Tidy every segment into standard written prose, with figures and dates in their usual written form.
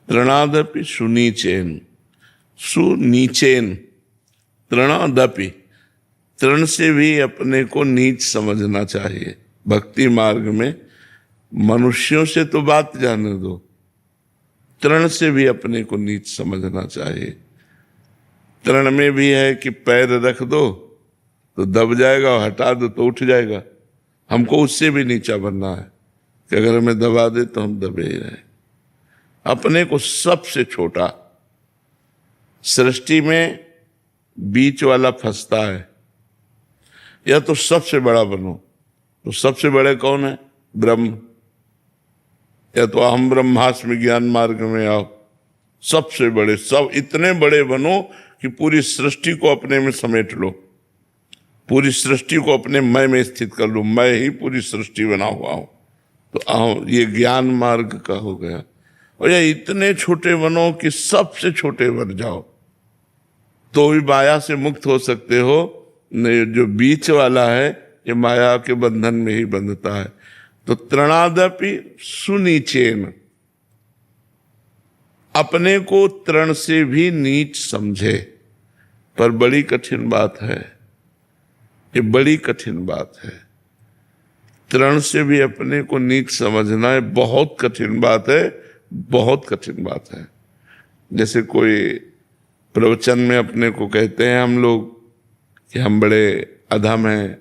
तृणादपि सुनीचेन, सुनीचेन, तृणादपि, तृण से भी अपने को नीच समझना चाहिए। भक्ति मार्ग में मनुष्यों से तो बात जाने दो, तृण से भी अपने को नीच समझना चाहिए। तृण में भी है कि पैर रख दो तो दब जाएगा और हटा दो तो उठ जाएगा। हमको उससे भी नीचा बनना है कि अगर हमें दबा दे तो हम दबे ही रहें। अपने को सबसे छोटा, सृष्टि में बीच वाला फंसता है, या तो सबसे बड़ा बनो। तो सबसे बड़े कौन है? ब्रह्म। या तो अहम ब्रह्मास्मि ज्ञान मार्ग में आओ, सबसे बड़े, सब इतने बड़े बनो कि पूरी सृष्टि को अपने में समेट लो, पूरी सृष्टि को अपने मैं में स्थित कर लो। मैं ही पूरी सृष्टि बना हुआ हूं। तो ये ज्ञान मार्ग का हो गया। और ये इतने छोटे बनो कि सबसे छोटे बन जाओ, तो भी माया से मुक्त हो सकते हो। नहीं, जो बीच वाला है ये माया के बंधन में ही बंधता है। तो तृणादपि सुनीचेन, अपने को तृण से भी नीच समझे। पर बड़ी कठिन बात है, ये बड़ी कठिन बात है। तृण से भी अपने को नीच समझना है, बहुत कठिन बात है, बहुत कठिन बात है। जैसे कोई प्रवचन में अपने को कहते हैं हम लोग कि हम बड़े अधम हैं,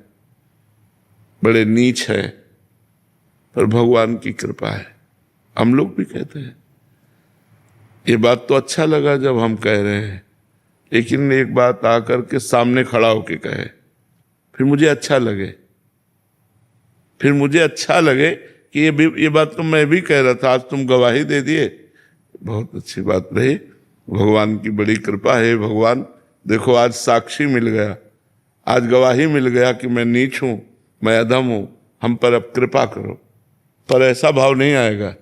बड़े नीच हैं, पर भगवान की कृपा है, हम लोग भी कहते हैं। ये बात तो अच्छा लगा जब हम कह रहे हैं, लेकिन एक बात आकर के सामने खड़ा होके कहे, फिर मुझे अच्छा लगे, फिर मुझे अच्छा लगे कि ये बात तो मैं भी कह रहा था, आज तुम गवाही दे दिए, बहुत अच्छी बात रही। भगवान की बड़ी कृपा है। भगवान देखो आज साक्षी मिल गया, आज गवाही मिल गया कि मैं नीच हूं, मैं अधम हूं, हम पर अब कृपा करो। पर ऐसा भाव नहीं आएगा,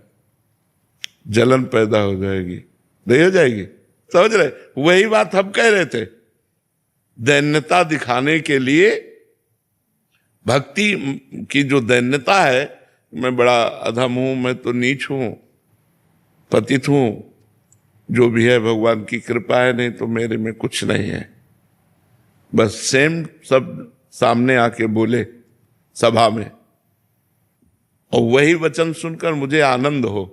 जलन पैदा हो जाएगी, नहीं हो जाएगी? समझ रहे? वही बात हम कह रहे थे। दैन्यता दिखाने के लिए, भक्ति की जो दैन्यता है, मैं बड़ा अधम हूं, मैं तो नीच हूं, पतित हूं, जो भी है भगवान की कृपा है, नहीं तो मेरे में कुछ नहीं है। बस सेम सब सामने आके बोले सभा में, और वही वचन सुनकर मुझे आनंद हो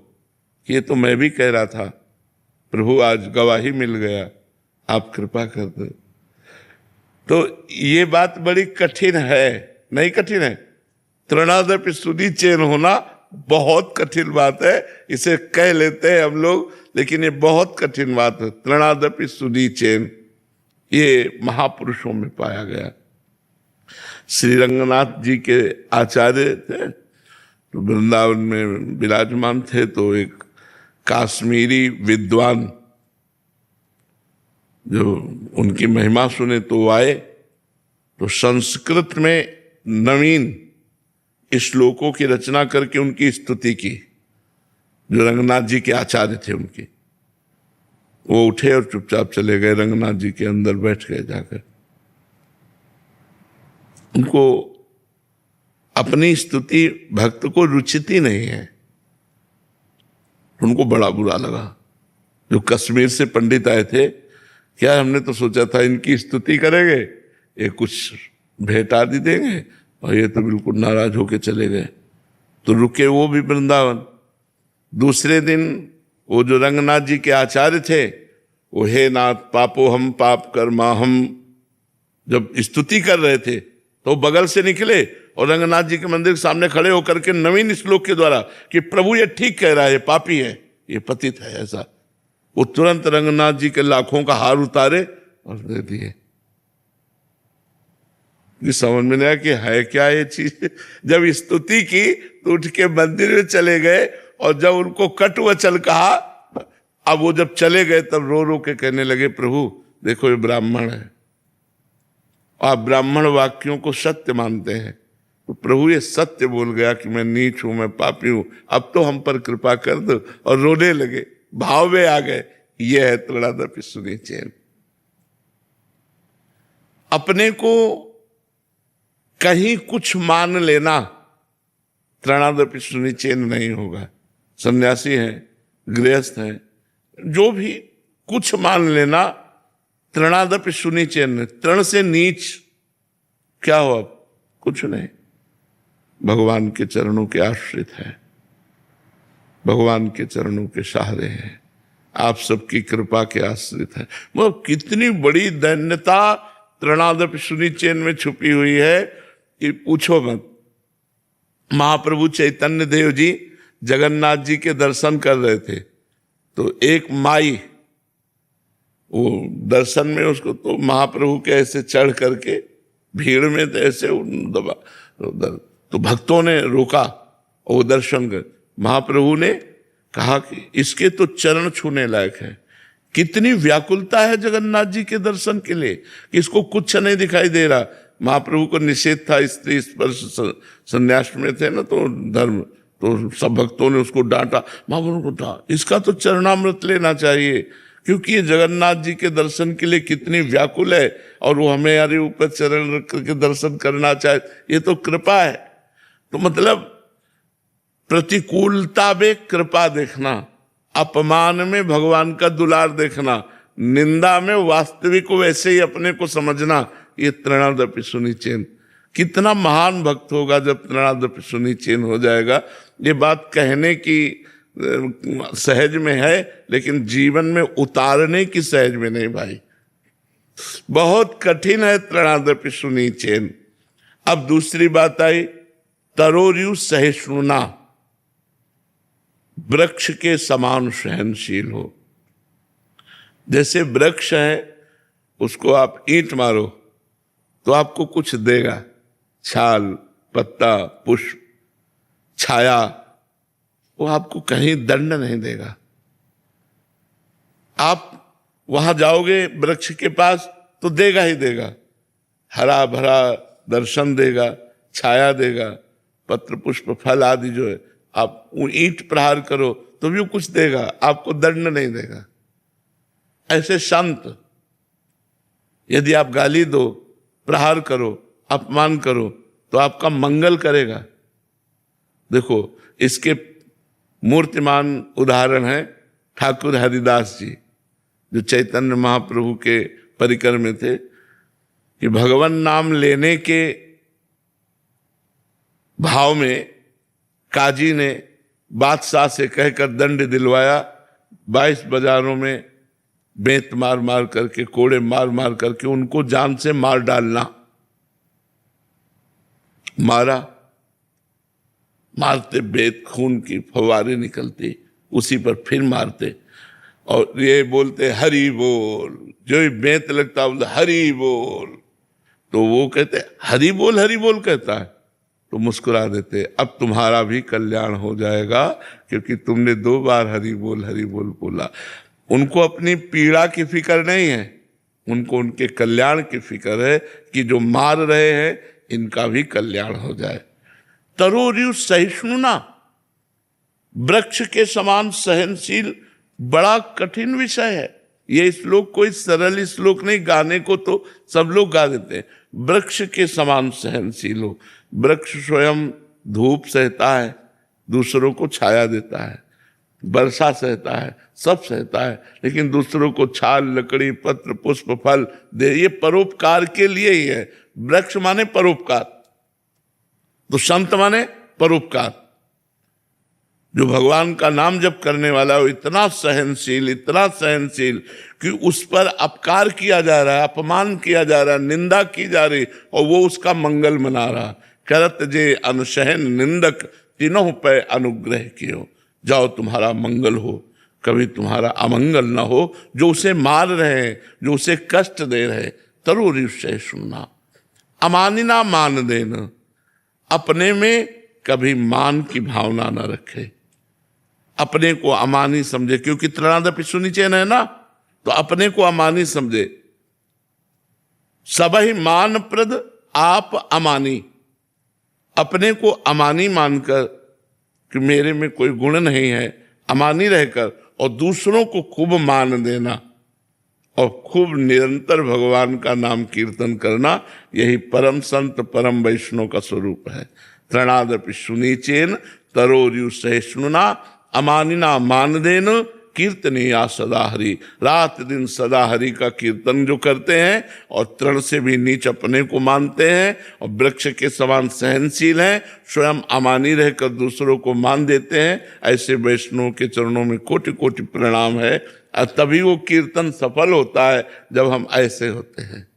कि ये तो मैं भी कह रहा था, प्रभु आज गवाही मिल गया, आप कृपा कर दो। तो ये बात बड़ी कठिन है, नहीं कठिन है? तृणादपि सुनीचेन होना बहुत कठिन बात है। इसे कह लेते हैं हम लोग, लेकिन ये बहुत कठिन बात है। तृणादपि सुनीचेन, ये महापुरुषों में पाया गया। श्री रंगनाथ जी के आचार्य थे, तो वृंदावन में विराजमान थे। तो एक काश्मीरी विद्वान जो उनकी महिमा सुने तो आए, तो संस्कृत में नवीन श्लोकों की रचना करके उनकी स्तुति की। जो रंगनाथ जी के आचार्य थे उनकी, वो उठे और चुपचाप चले गए, रंगनाथ जी के अंदर बैठ गए जाकर। उनको अपनी स्तुति भक्त को रुचिती नहीं है, उनको बड़ा बुरा लगा। जो कश्मीर से पंडित आए थे, क्या हमने तो सोचा था इनकी स्तुति करेंगे, ये कुछ भेंट आदि देंगे, और ये तो बिल्कुल नाराज होके चले गए। तो रुके वो भी वृंदावन। दूसरे दिन वो जो रंगनाथ जी के आचार्य थे, वो हे नाथ पापो हम पाप कर्मा हम, जब स्तुति कर रहे थे तो बगल से निकले और रंगनाथ जी के मंदिर के सामने खड़े होकर के नवीन श्लोक के द्वारा कि प्रभु ये ठीक कह रहा है, ये पापी है, ये पतित है, ऐसा। वो तुरंत रंगनाथ जी के लाखों का हार उतारे और दे दिए। समझ में नहीं आया कि है क्या ये चीज। जब स्तुति की तो उठ के मंदिर में चले गए, और जब उनको कट वचन कहा, अब वो जब चले गए तब रो रो के कहने लगे, प्रभु देखो ये ब्राह्मण है, आप ब्राह्मण वाक्यों को सत्य मानते हैं, तो प्रभु ये सत्य बोल गया कि मैं नीच हूं, मैं पापी हूं, अब तो हम पर कृपा कर दो। और रोने लगे, भाव में आ गए। ये है तृणादपि सुनीचेन। अपने को कहीं कुछ मान लेना तृणादपि सुनीचेन नहीं होगा। सन्यासी हैं, गृहस्थ हैं, जो भी कुछ मान लेना, तृणादपि सुनिचेन, तृण से नीच क्या हो, अब कुछ नहीं, भगवान के चरणों के आश्रित है, भगवान के चरणों के सहारे हैं, आप सबकी कृपा के आश्रित है। वो कितनी बड़ी दैन्यता तृणादपि सुनिचेन में छुपी हुई है कि पूछो मत। महाप्रभु चैतन्य देव जी जगन्नाथ जी के दर्शन कर रहे थे, तो एक माई वो दर्शन में उसको तो महाप्रभु के ऐसे चढ़ करके भीड़ में तो ऐसे दबा, तो भक्तों ने रोका और वो दर्शन कर, महाप्रभु ने कहा कि इसके तो चरण छूने लायक है। कितनी व्याकुलता है जगन्नाथ जी के दर्शन के लिए कि इसको कुछ नहीं दिखाई दे रहा। महाप्रभु को निषेध था, स्त्री स्पर्श संन्यास में थे ना, तो धर्म, तो सब भक्तों ने उसको डांटा। महाप्रभु को कहा इसका तो चरणामृत लेना चाहिए, क्योंकि ये जगन्नाथ जी के दर्शन के लिए कितनी व्याकुल है और वो हमारे ऊपर चरण रख करके दर्शन करना चाहे, ये तो कृपा है। तो मतलब प्रतिकूलता में कृपा देखना, अपमान में भगवान का दुलार देखना, निंदा में वास्तविक वैसे ही अपने को समझना, ये तृणादपि सुनिचेन। कितना महान भक्त होगा जब तृणादपि सुनिचेन हो जाएगा। ये बात कहने की सहज में है, लेकिन जीवन में उतारने की सहज में नहीं भाई, बहुत कठिन है तृणादपि सुनिचेन। अब दूसरी बात आई, तरोर्यु सहिष्णुना, वृक्ष के समान सहनशील हो। जैसे वृक्ष है, उसको आप ईंट मारो तो आपको कुछ देगा, छाल, पत्ता, पुष्प, छाया, वो आपको कहीं दंड नहीं देगा। आप वहां जाओगे वृक्ष के पास तो देगा ही देगा, हरा भरा दर्शन देगा, छाया देगा, पत्र पुष्प फल आदि जो है। आप ईंट प्रहार करो तो भी कुछ देगा, आपको दंड नहीं देगा। ऐसे संत, यदि आप गाली दो, प्रहार करो, अपमान करो, तो आपका मंगल करेगा। देखो, इसके मूर्तिमान उदाहरण है ठाकुर हरिदास जी, जो चैतन्य महाप्रभु के परिकर में थे, कि भगवान नाम लेने के भाव में काजी ने बादशाह से कहकर दंड दिलवाया। 22 बाजारों में बेंत मार मार करके, कोड़े मार मार करके उनको जान से मार डालना। मारा, मारते बेत खून की फवारे निकलती, उसी पर फिर मारते और ये बोलते हरि बोल। जो ही बेंत लगता बोलते हरि बोल, तो वो कहते हरि बोल कहता है, तो मुस्कुरा देते, अब तुम्हारा भी कल्याण हो जाएगा, क्योंकि तुमने 2 बार हरि बोल बोला। उनको अपनी पीड़ा की फिक्र नहीं है, उनको उनके कल्याण की फिक्र है कि जो मार रहे हैं इनका भी कल्याण हो जाए। तरोर्यु सहिष्णुना, वृक्ष के समान सहनशील, बड़ा कठिन विषय है। ये श्लोक कोई सरल श्लोक नहीं, गाने को तो सब लोग गा देते हैं। वृक्ष के समान सहनशील हो। वृक्ष स्वयं धूप सहता है, दूसरों को छाया देता है, वर्षा सहता है, सब सहता है, लेकिन दूसरों को छाल, लकड़ी, पत्र, पुष्प, फल दे, ये परोपकार के लिए ही है। वृक्ष माने परोपकार, तो संत माने परोपकार। जो भगवान का नाम जप करने वाला है वो इतना सहनशील कि उस पर अपकार किया जा रहा है, अपमान किया जा रहा है, निंदा की जा रही, और वो उसका मंगल मना रहा। करत जे अनुसहन निंदक, तीनों पे अनुग्रह कियो, जाओ तुम्हारा मंगल हो, कभी तुम्हारा अमंगल न हो। जो उसे मार रहे हैं, जो उसे कष्ट दे रहे, तरोर्यु सहिष्णुना, अमानिना मान देना, अपने में कभी मान की भावना न रखे, अपने को अमानी समझे, क्योंकि तृणादपि सुनिचेन है ना, तो अपने को अमानी समझे। सबहि मान प्रद आप अमानी, अपने को अमानी मानकर कि मेरे में कोई गुण नहीं है, अमानी रहकर, और दूसरों को खूब मान देना और खूब निरंतर भगवान का नाम कीर्तन करना, यही परम संत परम वैष्णव का स्वरूप है। तृणादपि सुनिचेन तरोर्यु सहिष्णुना, अमानिना मान देन, कीर्तनीया सदा हरि, रात दिन सदा हरि का कीर्तन जो करते हैं और तृण से भी नीच अपने को मानते हैं और वृक्ष के समान सहनशील हैं, स्वयं अमानी रहकर दूसरों को मान देते हैं, ऐसे वैष्णव के चरणों में कोटि कोटि प्रणाम है। तभी वो कीर्तन सफल होता है जब हम ऐसे होते हैं।